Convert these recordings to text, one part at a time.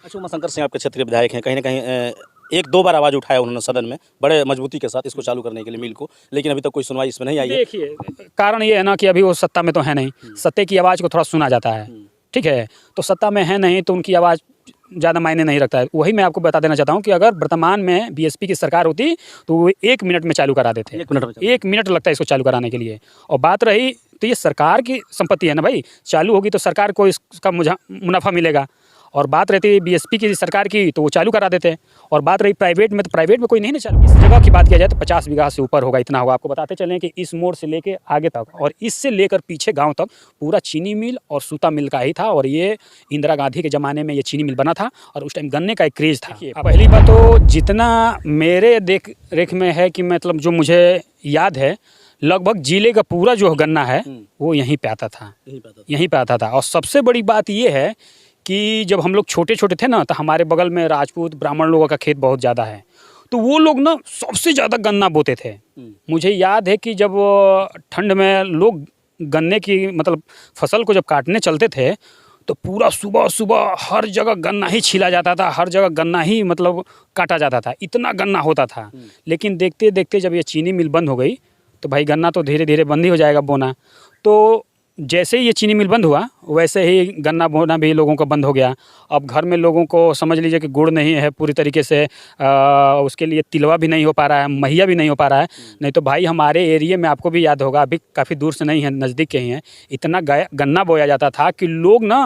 अच्छा, उमाशंकर सिंह आपके क्षेत्र के विधायक हैं, कहीं न कहीं एक दो बार आवाज़ उठाया उन्होंने सदन में, बड़े मजबूती के साथ इसको चालू करने के लिए मिल को, लेकिन अभी तक कोई सुनवाई इसमें नहीं आई है। देखिए, कारण ये है ना कि अभी वो सत्ता में तो है नहीं, सत्ता की आवाज़ को थोड़ा सुना जाता है, ठीक है? तो सत्ता में है नहीं तो उनकी आवाज़ ज़्यादा मायने नहीं रखता है। वही मैं आपको बता देना चाहता हूँ कि अगर वर्तमान में बीएसपी की सरकार होती तो वो 1 मिनट में चालू करा देते। 1 मिनट में 1 मिनट लगता है इसको चालू कराने के लिए। और बात रही तो ये सरकार की संपत्ति है ना भाई, चालू होगी तो सरकार को इसका मुनाफा मिलेगा। और बात रहती है बीएसपी की सरकार की तो वो चालू करा देते हैं। और बात रही प्राइवेट में तो प्राइवेट में कोई नहीं ना चालू। इस जगह की बात किया जाए तो 50 बीघा से ऊपर होगा, इतना होगा। आपको बताते चलें कि इस मोड़ से लेके आगे तक और इससे लेकर पीछे गांव तक पूरा चीनी मिल और सूता मिल का ही था। और ये इंदिरा गांधी के ज़माने में ये चीनी मिल बना था और उस टाइम गन्ने का एक क्रेज़ था। पहली बात तो जितना मेरे देख रेख में है कि मतलब जो मुझे याद है, लगभग जिले का पूरा जो गन्ना है वो यहीं पे आता था, यहीं पे आता था। और सबसे बड़ी बात ये है कि जब हम लोग छोटे छोटे थे ना तो हमारे बगल में राजपूत ब्राह्मण लोगों का खेत बहुत ज़्यादा है, तो वो लोग ना सबसे ज़्यादा गन्ना बोते थे। मुझे याद है कि जब ठंड में लोग गन्ने की मतलब फसल को जब काटने चलते थे तो पूरा सुबह सुबह हर जगह गन्ना ही छीला जाता था, हर जगह गन्ना ही मतलब काटा जाता था, इतना गन्ना होता था। लेकिन देखते देखते जब ये चीनी मिल बंद हो गई तो भाई गन्ना तो धीरे धीरे बंद ही हो जाएगा बोना। तो जैसे ही ये चीनी मिल बंद हुआ वैसे ही गन्ना बोना भी लोगों का बंद हो गया। अब घर में लोगों को समझ लीजिए कि गुड़ नहीं है पूरी तरीके से, उसके लिए तिलवा भी नहीं हो पा रहा है, महिया भी नहीं हो पा रहा है। नहीं तो भाई हमारे एरिया में आपको भी याद होगा, अभी काफ़ी दूर से नहीं है, नज़दीक के ही हैं, इतना गन्ना बोया जाता था कि लोग ना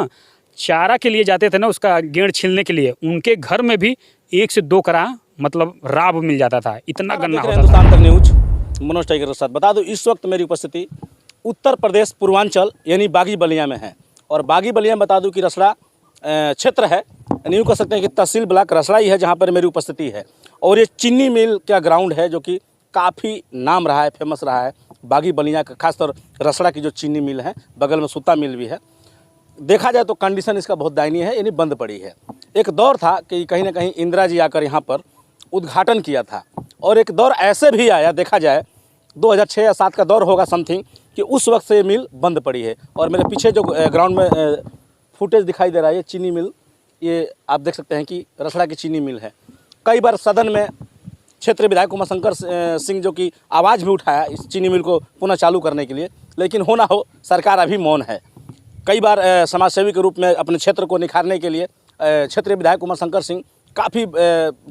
चारा के लिए जाते थे ना, उसका गेड़ छीलने के लिए, उनके घर में भी 1 से 2 करा मतलब राब मिल जाता था, इतना गन्ना होता था। हिंदुस्तान तक न्यूज, मनोज टाइगर के साथ बता दूं इस वक्त मेरी उपस्थिति उत्तर प्रदेश पूर्वांचल यानी बागी बलिया में है। और बागी बलिया में बता दूं कि रसड़ा क्षेत्र है, यानी यूँ कह सकते हैं कि तहसील ब्लॉक रसड़ा ही है जहाँ पर मेरी उपस्थिति है। और ये चीनी मिल का ग्राउंड है जो कि काफ़ी नाम रहा है, फेमस रहा है बागी बलिया का, खासतौर रसड़ा की जो चीनी मिल है, बगल में सूता मिल भी है। देखा जाए तो कंडीशन इसका बहुत दयनीय है, यानी बंद पड़ी है। एक दौर था कि कहीं ना कहीं इंदिरा जी आकर यहाँ पर उद्घाटन किया था, और एक दौर ऐसे भी आया, देखा जाए 2006 या 7 का दौर होगा समथिंग, कि उस वक्त से मिल बंद पड़ी है। और मेरे पीछे जो ग्राउंड में फुटेज दिखाई दे रहा है, ये चीनी मिल, ये आप देख सकते हैं कि रसड़ा की चीनी मिल है। कई बार सदन में क्षेत्रीय विधायक उमाशंकर सिंह जो कि आवाज़ भी उठाया इस चीनी मिल को पुनः चालू करने के लिए, लेकिन होना हो सरकार अभी मौन है। कई बार समाजसेवी के रूप में अपने क्षेत्र को निखारने के लिए क्षेत्रीय विधायक उमाशंकर सिंह काफ़ी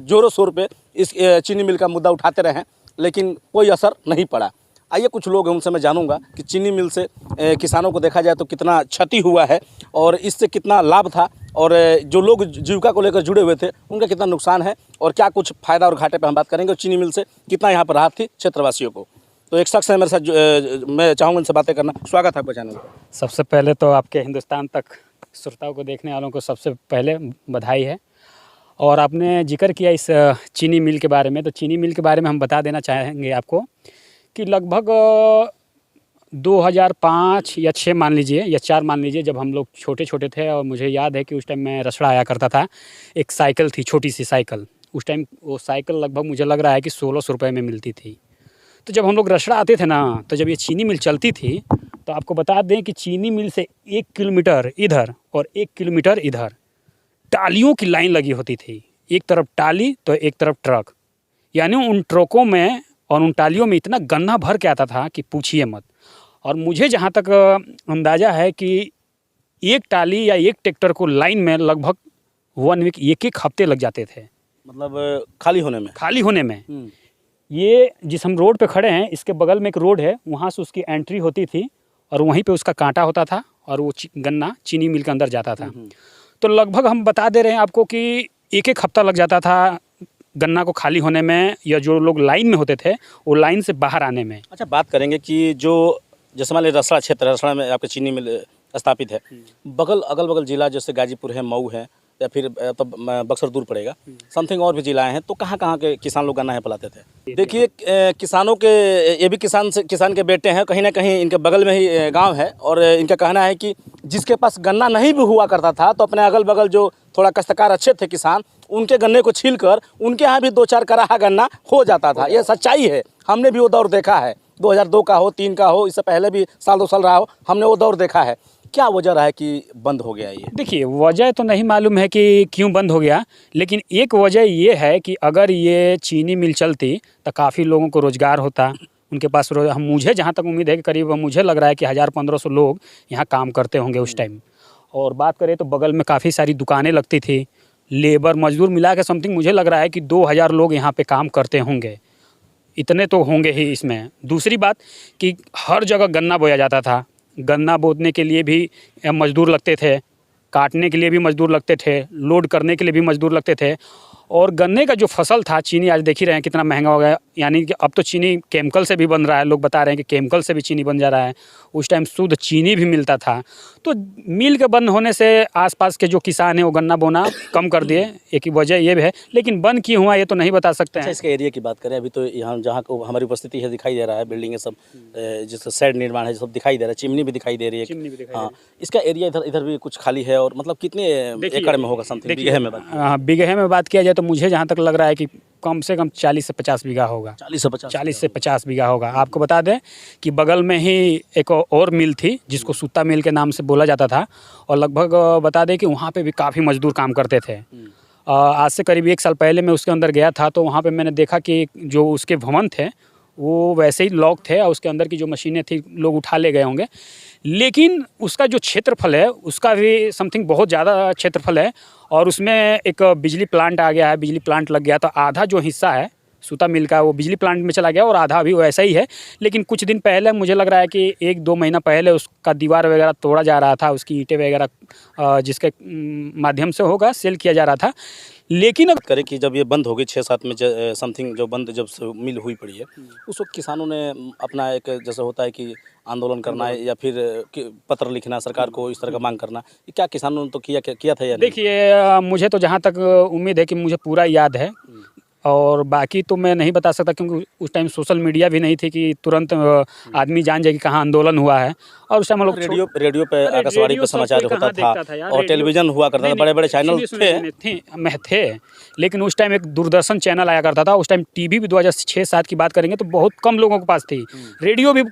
ज़ोरों शोर पे इस चीनी मिल का मुद्दा उठाते रहे, लेकिन कोई असर नहीं पड़ा। आइए कुछ लोग हैं उनसे मैं जानूंगा कि चीनी मिल से किसानों को देखा जाए तो कितना क्षति हुआ है और इससे कितना लाभ था, और जो लोग जीविका को लेकर जुड़े हुए थे उनका कितना नुकसान है, और क्या कुछ फ़ायदा और घाटे पर हम बात करेंगे, और चीनी मिल से कितना यहाँ पर राहत थी क्षेत्रवासियों को। तो एक शख्स है मेरे साथ, मैं चाहूँगा उनसे बातें करना। स्वागत है आपका चैनल पर। सबसे पहले तो आपके हिंदुस्तान तक श्रोताओं को देखने वालों को सबसे पहले बधाई है। और आपने जिक्र किया इस चीनी मिल के बारे में, तो चीनी मिल के बारे में हम बता देना चाहेंगे आपको कि लगभग 2005 या 6 मान लीजिए या 4 मान लीजिए, जब हम लोग छोटे छोटे थे, और मुझे याद है कि उस टाइम मैं रसड़ा आया करता था। एक साइकिल थी, छोटी सी साइकिल, उस टाइम वो साइकिल लगभग मुझे लग रहा है कि 1600 रुपये में मिलती थी। तो जब हम लोग रसड़ा आते थे ना, तो जब ये चीनी मिल चलती थी तो आपको बता दें कि चीनी मिल से 1 किलोमीटर इधर और 1 किलोमीटर इधर टालियों की लाइन लगी होती थी। एक तरफ टाली तो एक तरफ ट्रक, यानी उन ट्रकों में और उन टालियों में इतना गन्ना भर के आता था कि पूछिए मत। और मुझे जहाँ तक अंदाज़ा है कि एक टाली या एक ट्रैक्टर को लाइन में लगभग 1 वीक, 1 हफ्ते लग जाते थे, मतलब खाली होने में। ये जिस हम रोड पे खड़े हैं, इसके बगल में एक रोड है, वहाँ से उसकी एंट्री होती थी और वहीं पे उसका कांटा होता था और वो गन्ना चीनी मिल के अंदर जाता था। तो लगभग हम बता दे रहे हैं आपको कि 1 हफ्ता लग जाता था गन्ना को खाली होने में, या जो लोग लाइन में होते थे वो लाइन से बाहर आने में। अच्छा, बात करेंगे कि जो जैसे मान लीजिए रसड़ा क्षेत्र, रसड़ा में आपके चीनी मिल स्थापित है, अगल बगल जिला जैसे गाजीपुर है, मऊ है, या फिर तो बक्सर दूर पड़ेगा, समथिंग और भी जिला हैं, तो कहाँ के किसान लोग गन्ना यहाँ पलाते थे? देखिए, किसानों के, ये भी किसान के बेटे हैं, कहीं ना कहीं इनके बगल में ही गांव है, और इनका कहना है कि जिसके पास गन्ना नहीं भी हुआ करता था तो अपने अगल बगल जो थोड़ा काश्तकार अच्छे थे किसान, उनके गन्ने को छील कर उनके यहाँ भी 2-4 कराहा गन्ना हो जाता था। यह सच्चाई है, हमने भी वो दौर देखा है, 2002 का हो, 3 का हो, इससे पहले भी साल 2 साल रहा हो, हमने वो दौर देखा है क्या वजह रहा है कि बंद हो गया ये? देखिए, वजह तो नहीं मालूम है कि क्यों बंद हो गया, लेकिन एक वजह ये है कि अगर ये चीनी मिल चलती तो काफ़ी लोगों को रोज़गार होता, उनके पास हम मुझे जहाँ तक उम्मीद है कि करीब मुझे लग रहा है कि 1000-1500 लोग यहाँ काम करते होंगे उस टाइम। और बात करें तो बगल में काफ़ी सारी दुकानें लगती थी, लेबर मजदूर मिला के समथिंग मुझे लग रहा है कि 2000 लोग यहाँ पे काम करते होंगे, इतने तो होंगे ही इसमें। दूसरी बात कि हर जगह गन्ना बोया जाता था, गन्ना बोने के लिए भी मज़दूर लगते थे, काटने के लिए भी मज़दूर लगते थे, लोड करने के लिए भी मज़दूर लगते थे। और गन्ने का जो फसल था, चीनी आज देख ही रहे हैं कितना महंगा हो गया, यानी कि अब तो चीनी केमिकल से भी बन रहा है, लोग बता रहे हैं कि केमिकल से भी चीनी बन जा रहा है। उस टाइम शुद्ध चीनी भी मिलता था। तो मिल के बंद होने से आसपास के जो किसान हैं वो गन्ना बोना कम कर दिए, एक वजह ये भी है, लेकिन बंद क्यों हुआ ये तो नहीं बता सकते अच्छा, हैं। इसके एरिया की बात करें, अभी तो यहाँ जहाँ को हमारी उपस्थिति है दिखाई दे रहा है, बिल्डिंग सब जिसका शेड निर्माण है सब दिखाई दे रहा है, चिमनी भी दिखाई दे रही है। चिमनी भी दिखाई हाँ, इसका एरिया इधर इधर भी कुछ खाली है, और मतलब कितने एकड़ में होगा समथिंग, बीघे में बात? बीघे में बात किया जाए तो मुझे जहाँ तक लग रहा है कि कम से कम 40 से 50 बीघा होगा। 40 से 50 बीघा होगा। आपको बता दें कि बगल में ही एक और मिल थी जिसको सूता मिल के नाम से बोला जाता था, और लगभग बता दें कि वहाँ पे भी काफ़ी मजदूर काम करते थे। आज से करीब 1 साल पहले मैं उसके अंदर गया था, तो वहाँ पे मैंने देखा कि जो उसके भवन थे वो वैसे ही लॉक थे, और उसके अंदर की जो मशीनें थी लोग उठा ले गए होंगे, लेकिन उसका जो क्षेत्रफल है उसका भी समथिंग बहुत ज़्यादा क्षेत्रफल है, और उसमें एक बिजली प्लांट आ गया है, बिजली प्लांट लग गया, तो आधा जो हिस्सा है सूता मिल का वो बिजली प्लांट में चला गया, और आधा अभी वैसा ही है। लेकिन कुछ दिन पहले मुझे लग रहा है कि 1-2 महीना पहले उसका दीवार वगैरह तोड़ा जा रहा था, उसकी ईंटें वगैरह जिसके माध्यम से होगा सेल किया जा रहा था। लेकिन अब करें कि जब ये बंद हो गई 6-7 में समथिंग, जो बंद जब से मिल हुई पड़ी है, उस वक्त किसानों ने अपना एक जैसे होता है कि आंदोलन करना है या फिर पत्र लिखना सरकार को, इस तरह का मांग करना, ये क्या किसानों ने तो किया था या नहीं? देखिए, मुझे तो जहाँ तक उम्मीद है कि मुझे पूरा याद है, और बाकी तो मैं नहीं बता सकता, क्योंकि उस टाइम सोशल मीडिया भी नहीं थी कि तुरंत आदमी जान जाए कि कहाँ आंदोलन हुआ है। और उस टाइम हम लोग रेडियो पे, आकाशवाणी पे समाचार होता था, और टेलीविजन हुआ करता था, बड़े-बड़े चैनल थे, लेकिन उस टाइम एक दूरदर्शन चैनल आया करता था। उस टाइम टीवी भी 2006-7 की बात करेंगे तो बहुत कम लोगों के पास थी। रेडियो भी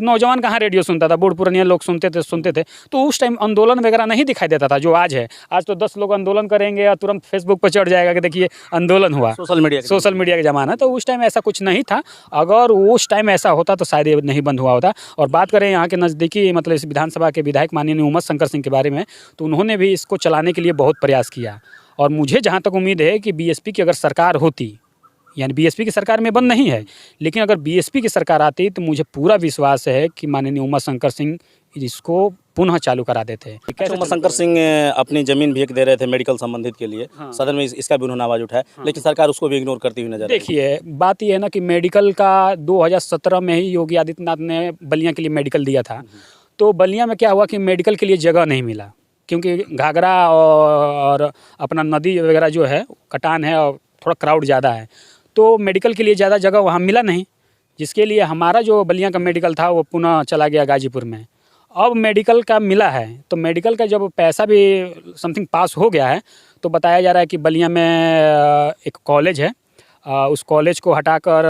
नौजवान कहाँ रेडियो सुनता था, बूढ़ पुरानिया लोग सुनते थे। तो उस टाइम आंदोलन वगैरह नहीं दिखाई देता था जो आज है। आज तो 10 लोग आंदोलन करेंगे और तुरंत फेसबुक पर चढ़ जाएगा कि देखिए आंदोलन हुआ, सोशल मीडिया का ज़माना। तो उस टाइम ऐसा कुछ नहीं था, अगर उस टाइम ऐसा होता तो शायद ये नहीं बंद हुआ होता। और बात करें यहाँ के नज़दीकी मतलब इस विधानसभा के विधायक माननीय उमा शंकर सिंह के बारे में, तो उन्होंने भी इसको चलाने के लिए बहुत प्रयास किया। और मुझे जहाँ तक उम्मीद है कि बीएसपी की अगर सरकार होती, यानी बीएसपी की सरकार में बंद नहीं है, लेकिन अगर बीएसपी की सरकार आती तो मुझे पूरा विश्वास है कि माननीय उमा शंकर सिंह इसको पुनः चालू करा देते। अच्छा, उमा शंकर सिंह अपनी ज़मीन भी दे रहे थे मेडिकल संबंधित के लिए, हाँ। सदन में इसका भी उन्होंने आवाज़ उठाया, लेकिन सरकार उसको भी इग्नोर करती हुई नजर आई। देखिए, बात यह है ना कि मेडिकल का 2017 में ही योगी आदित्यनाथ ने बलिया के लिए मेडिकल दिया था। तो बलिया में क्या हुआ कि मेडिकल के लिए जगह नहीं मिला, क्योंकि घाघरा और अपना नदी वगैरह जो है कटान है और थोड़ा क्राउड ज़्यादा है, तो मेडिकल के लिए ज़्यादा जगह वहाँ मिला नहीं, जिसके लिए हमारा जो बलिया का मेडिकल था वो पुनः चला गया गाजीपुर में। अब मेडिकल का मिला है, तो मेडिकल का जब पैसा भी समथिंग पास हो गया है, तो बताया जा रहा है कि बलिया में एक कॉलेज है, उस कॉलेज को हटाकर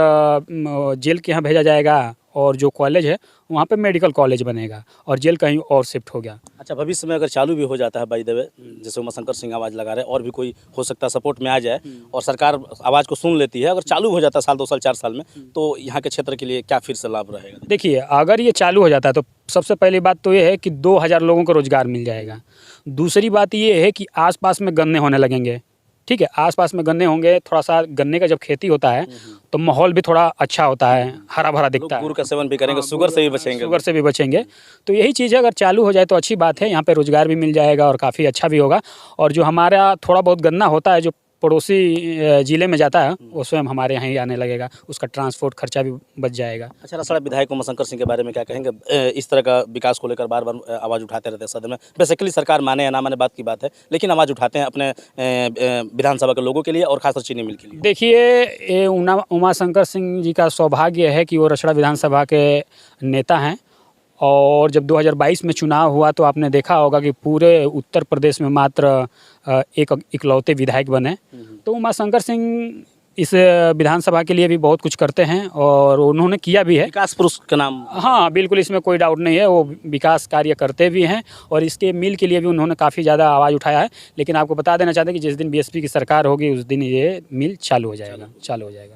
जेल के यहाँ भेजा जाएगा, और जो कॉलेज है वहाँ पे मेडिकल कॉलेज बनेगा, और जेल कहीं और शिफ्ट हो गया। अच्छा, भविष्य में अगर चालू भी हो जाता है बाय द वे, जैसे उमा शंकर सिंह आवाज़ लगा रहे हैं, और भी कोई हो सकता है सपोर्ट में आ जाए और सरकार आवाज़ को सुन लेती है, अगर चालू हो जाता है साल 2 साल 4 साल में, तो यहाँ के क्षेत्र के लिए क्या फिर से लाभ रहेगा? देखिए, अगर ये चालू हो जाता है तो सबसे पहली बात तो ये है कि 2000 लोगों को रोज़गार मिल जाएगा। दूसरी बात ये है कि आसपास में गन्ने होने लगेंगे, ठीक है, आसपास में गन्ने होंगे, थोड़ा सा गन्ने का जब खेती होता है तो माहौल भी थोड़ा अच्छा होता है, हरा भरा दिखता है। गुड़ का सेवन भी करेंगे, शुगर से भी बचेंगे। तो यही चीज़ है, अगर चालू हो जाए तो अच्छी बात है, यहाँ पे रोज़गार भी मिल जाएगा और काफ़ी अच्छा भी होगा। और जो हमारा थोड़ा बहुत गन्ना होता है जो पड़ोसी ज़िले में जाता है, वो स्वयं हमारे यहाँ ही आने लगेगा, उसका ट्रांसपोर्ट खर्चा भी बच जाएगा। अच्छा, रसड़ा विधायक उमा शंकर सिंह के बारे में क्या कहेंगे? इस तरह का विकास को लेकर बार बार आवाज़ उठाते रहते हैं सदन में। बेसिकली सरकार माने या ना माने बात की बात है, लेकिन आवाज़ उठाते हैं अपने विधानसभा के लोगों के लिए और खासकर चीनी मिल के लिए। देखिए, ये उमा शंकर सिंह जी का सौभाग्य है कि वो रसड़ा विधानसभा के नेता हैं, और जब 2022 में चुनाव हुआ तो आपने देखा होगा कि पूरे उत्तर प्रदेश में मात्र एक इकलौते विधायक बने। तो उमा शंकर सिंह इस विधानसभा के लिए भी बहुत कुछ करते हैं और उन्होंने किया भी है। विकास पुरुष का नाम। हाँ बिल्कुल, इसमें कोई डाउट नहीं है, वो विकास कार्य करते भी हैं और इसके मिल के लिए भी उन्होंने काफ़ी ज़्यादा आवाज़ उठाया है। लेकिन आपको बता देना चाहते हैं कि जिस दिन बीएसपी की सरकार होगी उस दिन ये मिल चालू हो जाएगा।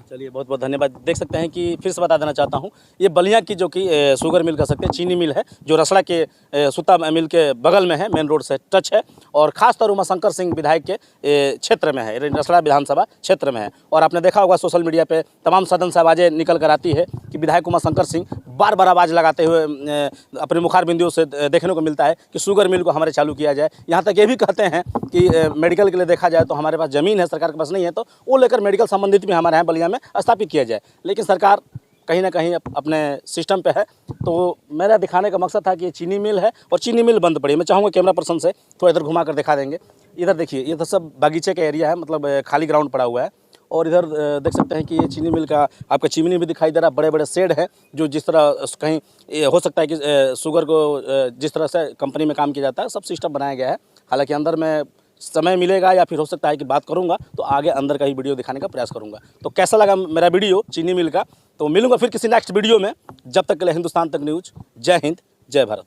चलिए, बहुत बहुत धन्यवाद। देख सकते हैं कि फिर से बता देना चाहता हूँ, ये बलिया की जो कि शुगर मिल कह सकते हैं, चीनी मिल है, जो रसड़ा के सुता मिल के बगल में है, मेन रोड से टच है और खासतौर उमाशंकर सिंह विधायक के क्षेत्र में है, रसड़ा विधानसभा क्षेत्र में है। और आपने देखा होगा सोशल मीडिया पे तमाम सदन से आवाज़ें निकल कर आती है कि विधायक उमाशंकर सिंह बार बार आवाज़ लगाते हुए अपने मुखार बिंदुओं से देखने को मिलता है कि शुगर मिल को हमारे चालू किया जाए। यहाँ तक ये भी कहते हैं कि मेडिकल के लिए देखा जाए तो हमारे पास ज़मीन है, सरकार के पास नहीं है, तो वो लेकर मेडिकल संबंधित भी हमारे यहाँ बलिया में स्थापित किया जाए। लेकिन सरकार कहीं ना कहीं अपने सिस्टम पे है। तो मेरा दिखाने का मकसद था कि ये चीनी मिल है और चीनी मिल बंद पड़ी है। मैं चाहूँगा कैमरा पर्सन से थोड़ा इधर घुमा कर दिखा देंगे। इधर देखिए, ये तो सब बागीचे का एरिया है, मतलब खाली ग्राउंड पड़ा हुआ है। और इधर देख सकते हैं कि ये चीनी मिल का आपका चिमनी भी दिखाई दे रहा है, बड़े बड़े शेड हैं, जो जिस तरह कहीं हो सकता है कि शुगर को जिस तरह से कंपनी में काम किया जाता है, सब सिस्टम बनाया गया है। हालांकि अंदर में समय मिलेगा या फिर हो सकता है कि बात करूंगा तो आगे अंदर का ही वीडियो दिखाने का प्रयास करूंगा। तो कैसा लगा मेरा वीडियो चीनी मिल का, तो मिलूंगा फिर किसी नेक्स्ट वीडियो में। जब तक के लिए हिंदुस्तान तक न्यूज़। जय हिंद, जय भारत।